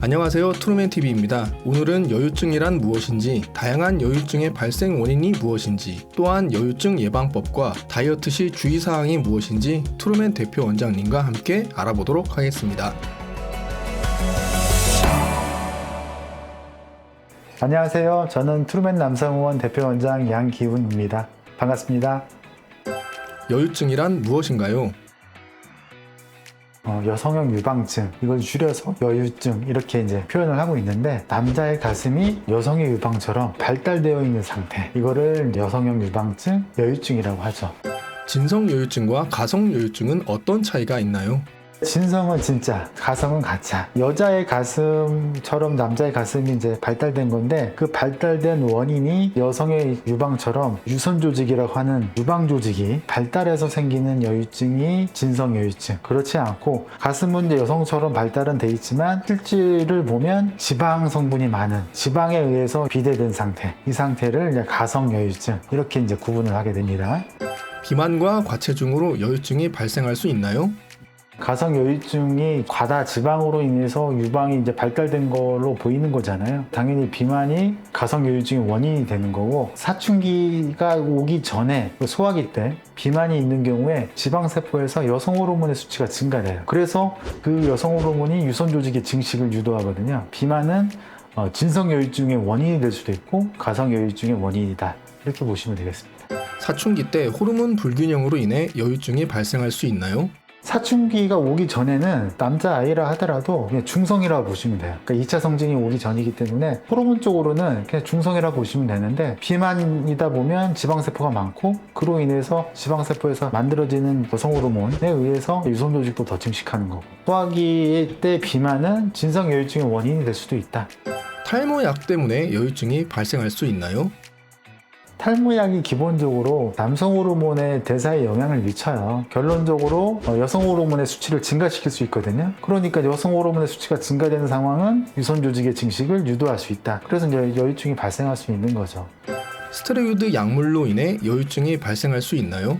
안녕하세요, 트루맨TV입니다. 오늘은 여유증이란 무엇인지, 다양한 여유증의 발생 원인이 무엇인지, 또한 여유증 예방법과 다이어트 시 주의사항이 무엇인지 트루맨 대표 원장님과 함께 알아보도록 하겠습니다. 안녕하세요. 저는 트루맨 남성의원 대표 원장 양기훈입니다. 반갑습니다. 여유증이란 무엇인가요? 여성형 유방증, 이걸 줄여서 여유증 이렇게 이제 표현을 하고 있는데, 남자의 가슴이 여성의 유방처럼 발달되어 있는 상태, 이거를 여성형 유방증, 여유증이라고 하죠. 진성 여유증과 가성 여유증은 어떤 차이가 있나요? 진성은 진짜, 가성은 가짜. 여자의 가슴처럼 남자의 가슴이 이제 발달된 건데, 그 발달된 원인이 여성의 유방처럼 유선 조직이라고 하는 유방 조직이 발달해서 생기는 여유증이 진성 여유증. 그렇지 않고, 가슴은 이제 여성처럼 발달은 돼 있지만 실질을 보면 지방 성분이 많은, 지방에 의해서 비대된 상태, 이 상태를 이제 가성 여유증, 이렇게 이제 구분을 하게 됩니다. 비만과 과체중으로 여유증이 발생할 수 있나요? 가성 여유증이 과다 지방으로 인해서 유방이 이제 발달된 걸로 보이는 거잖아요. 당연히 비만이 가성 여유증의 원인이 되는 거고, 사춘기가 오기 전에 소화기 때 비만이 있는 경우에 지방세포에서 여성 호르몬의 수치가 증가돼요. 그래서 그 여성 호르몬이 유선 조직의 증식을 유도하거든요. 비만은 진성 여유증의 원인이 될 수도 있고 가성 여유증의 원인이다, 이렇게 보시면 되겠습니다. 사춘기 때 호르몬 불균형으로 인해 여유증이 발생할 수 있나요? 사춘기가 오기 전에는 남자아이라 하더라도 그냥 중성이라고 보시면 돼요. 그러니까 2차 성징이 오기 전이기 때문에 호르몬 쪽으로는 그냥 중성이라고 보시면 되는데, 비만이다 보면 지방세포가 많고, 그로 인해서 지방세포에서 만들어지는 여성 호르몬에 의해서 유선 조직도 더 증식하는 거고, 소화기 때 비만은 진성 여유증의 원인이 될 수도 있다. 탈모약 때문에 여유증이 발생할 수 있나요? 탈모약이 기본적으로 남성 호르몬의 대사에 영향을 미쳐요. 결론적으로 여성 호르몬의 수치를 증가시킬 수 있거든요. 그러니까 여성 호르몬의 수치가 증가되는 상황은 유선 조직의 증식을 유도할 수 있다. 그래서 이제 여유증이 발생할 수 있는 거죠. 스테로이드 약물로 인해 여유증이 발생할 수 있나요?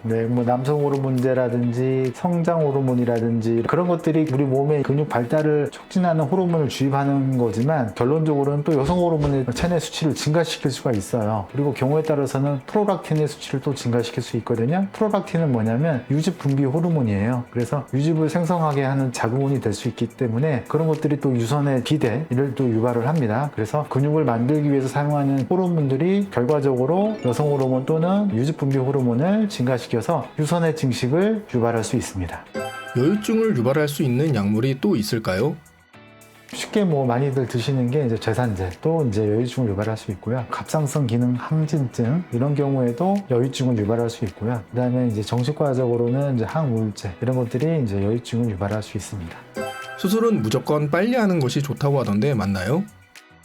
네, 남성 호르몬제라든지 성장 호르몬이라든지 그런 것들이 우리 몸의 근육 발달을 촉진하는 호르몬을 주입하는 거지만, 결론적으로는 또 여성 호르몬의 체내 수치를 증가시킬 수가 있어요. 그리고 경우에 따라서는 프롤락틴의 수치를 또 증가시킬 수 있거든요. 프롤락틴은 뭐냐면 유집 분비 호르몬이에요. 그래서 유집을 생성하게 하는 자궁원이 될 수 있기 때문에 그런 것들이 또 유선의 비대를 또 유발을 합니다. 그래서 근육을 만들기 위해서 사용하는 호르몬들이 결과적으로 여성 호르몬 또는 유집 분비 호르몬을 증가시켜서 유선의 증식을 유발할 수 있습니다. 여유증을 유발할 수 있는 약물이 또 있을까요? 쉽게 많이들 드시는 게 이제 제산제, 또 이제 여유증을 유발할 수 있고요. 갑상선 기능 항진증, 이런 경우에도 여유증을 유발할 수 있고요. 그다음에 이제 정신과적으로는 이제 항우울제, 이런 것들이 이제 여유증을 유발할 수 있습니다. 수술은 무조건 빨리 하는 것이 좋다고 하던데 맞나요?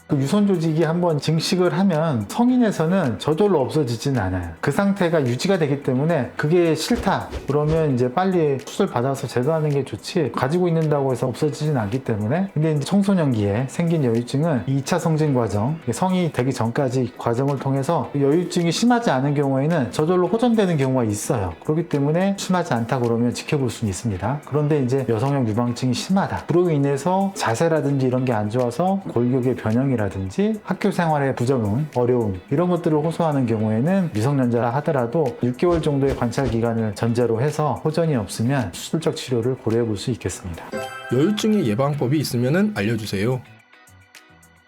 그 유선 조직이 한번 증식을 하면 성인에서는 저절로 없어지지는 않아요. 그 상태가 유지가 되기 때문에 그게 싫다 그러면 이제 빨리 수술 받아서 제거하는 게 좋지, 가지고 있는다고 해서 없어지진 않기 때문에. 근데 이제 청소년기에 생긴 여유증은 2차 성징 과정, 성이 되기 전까지 과정을 통해서 여유증이 심하지 않은 경우에는 저절로 호전되는 경우가 있어요. 그렇기 때문에 심하지 않다 그러면 지켜볼 수는 있습니다. 그런데 이제 여성형 유방증이 심하다, 그로 인해서 자세라든지 이런 게 안 좋아서 골격의 변형이 라든지 학교 생활의 부적응, 어려움, 이런 것들을 호소하는 경우에는 미성년자라 하더라도 6개월 정도의 관찰 기간을 전제로 해서 호전이 없으면 수술적 치료를 고려해 볼 수 있겠습니다. 여유증의 예방법이 있으면 알려주세요.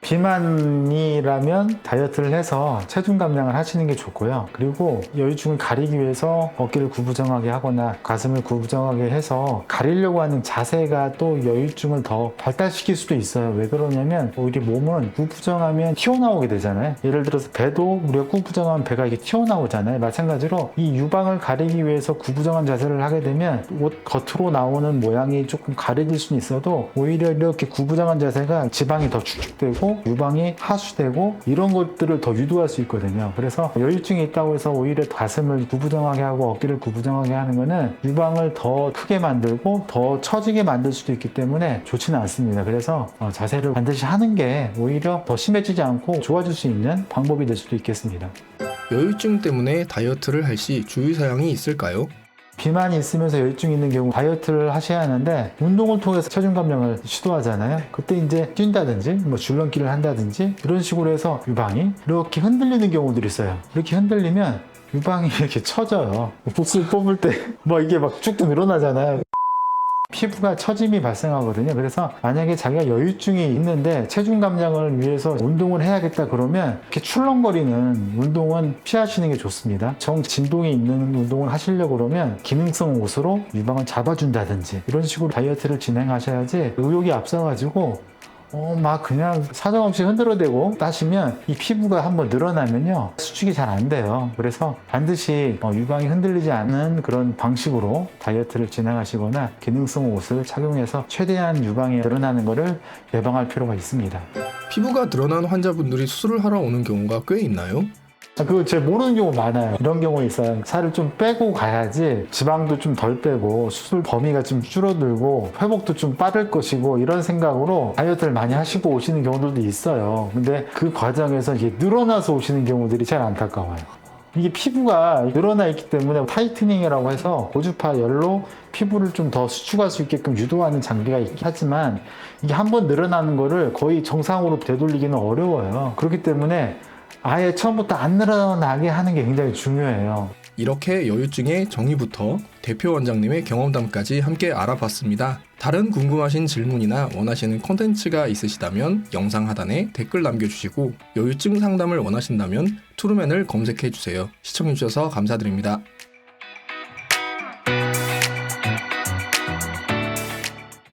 비만이라면 다이어트를 해서 체중 감량을 하시는 게 좋고요. 그리고 여유증을 가리기 위해서 어깨를 구부정하게 하거나 가슴을 구부정하게 해서 가리려고 하는 자세가 또 여유증을 더 발달시킬 수도 있어요. 왜 그러냐면 우리 몸은 구부정하면 튀어나오게 되잖아요. 예를 들어서 배도 우리가 구부정하면 배가 이렇게 튀어나오잖아요. 마찬가지로 이 유방을 가리기 위해서 구부정한 자세를 하게 되면 옷 겉으로 나오는 모양이 조금 가려질 수는 있어도 오히려 이렇게 구부정한 자세가 지방이 더 축축되고 유방이 하수되고 이런 것들을 더 유도할 수 있거든요. 그래서 여유증이 있다고 해서 오히려 가슴을 구부정하게 하고 어깨를 구부정하게 하는 거는 유방을 더 크게 만들고 더 처지게 만들 수도 있기 때문에 좋지는 않습니다. 그래서 자세를 반드시 하는 게 오히려 더 심해지지 않고 좋아질 수 있는 방법이 될 수도 있겠습니다. 여유증 때문에 다이어트를 할 시 주의사항이 있을까요? 비만이 있으면서 여유증이 있는 경우 다이어트를 하셔야 하는데 운동을 통해서 체중 감량을 시도하잖아요. 그때 이제 뛴다든지 뭐 줄넘기를 한다든지 이런 식으로 해서 유방이 이렇게 흔들리는 경우들이 있어요. 이렇게 흔들리면 유방이 이렇게 처져요. 붓을 뽑을 때 뭐 이게 막 쭉 늘어나잖아요. 피부가 처짐이 발생하거든요. 그래서 만약에 자기가 여유증이 있는데 체중 감량을 위해서 운동을 해야겠다 그러면 이렇게 출렁거리는 운동은 피하시는 게 좋습니다. 정진동이 있는 운동을 하시려고 그러면 기능성 옷으로 유방을 잡아준다든지 이런 식으로 다이어트를 진행하셔야지 의욕이 앞서가지고 막 그냥 사정없이 흔들어대고 따시면 이 피부가 한번 늘어나면요 수축이 잘 안 돼요. 그래서 반드시 유방이 흔들리지 않는 그런 방식으로 다이어트를 진행하시거나 기능성 옷을 착용해서 최대한 유방이 늘어나는 것을 예방할 필요가 있습니다. 피부가 드러난 환자분들이 수술을 하러 오는 경우가 꽤 있나요? 그거 잘 모르는 경우 많아요. 이런 경우 있어요. 살을 좀 빼고 가야지 지방도 좀 덜 빼고 수술 범위가 좀 줄어들고 회복도 좀 빠를 것이고 이런 생각으로 다이어트를 많이 하시고 오시는 경우들도 있어요. 근데 그 과정에서 이게 늘어나서 오시는 경우들이 제일 안타까워요. 이게 피부가 늘어나 있기 때문에 타이트닝이라고 해서 고주파 열로 피부를 좀 더 수축할 수 있게끔 유도하는 장비가 있긴 하지만 이게 한번 늘어나는 거를 거의 정상으로 되돌리기는 어려워요. 그렇기 때문에 아예 처음부터 안 늘어나게 하는 게 굉장히 중요해요. 이렇게 여유증의 정의부터 대표 원장님의 경험담까지 함께 알아봤습니다. 다른 궁금하신 질문이나 원하시는 콘텐츠가 있으시다면 영상 하단에 댓글 남겨주시고 여유증 상담을 원하신다면 투르맨을 검색해주세요. 시청해주셔서 감사드립니다.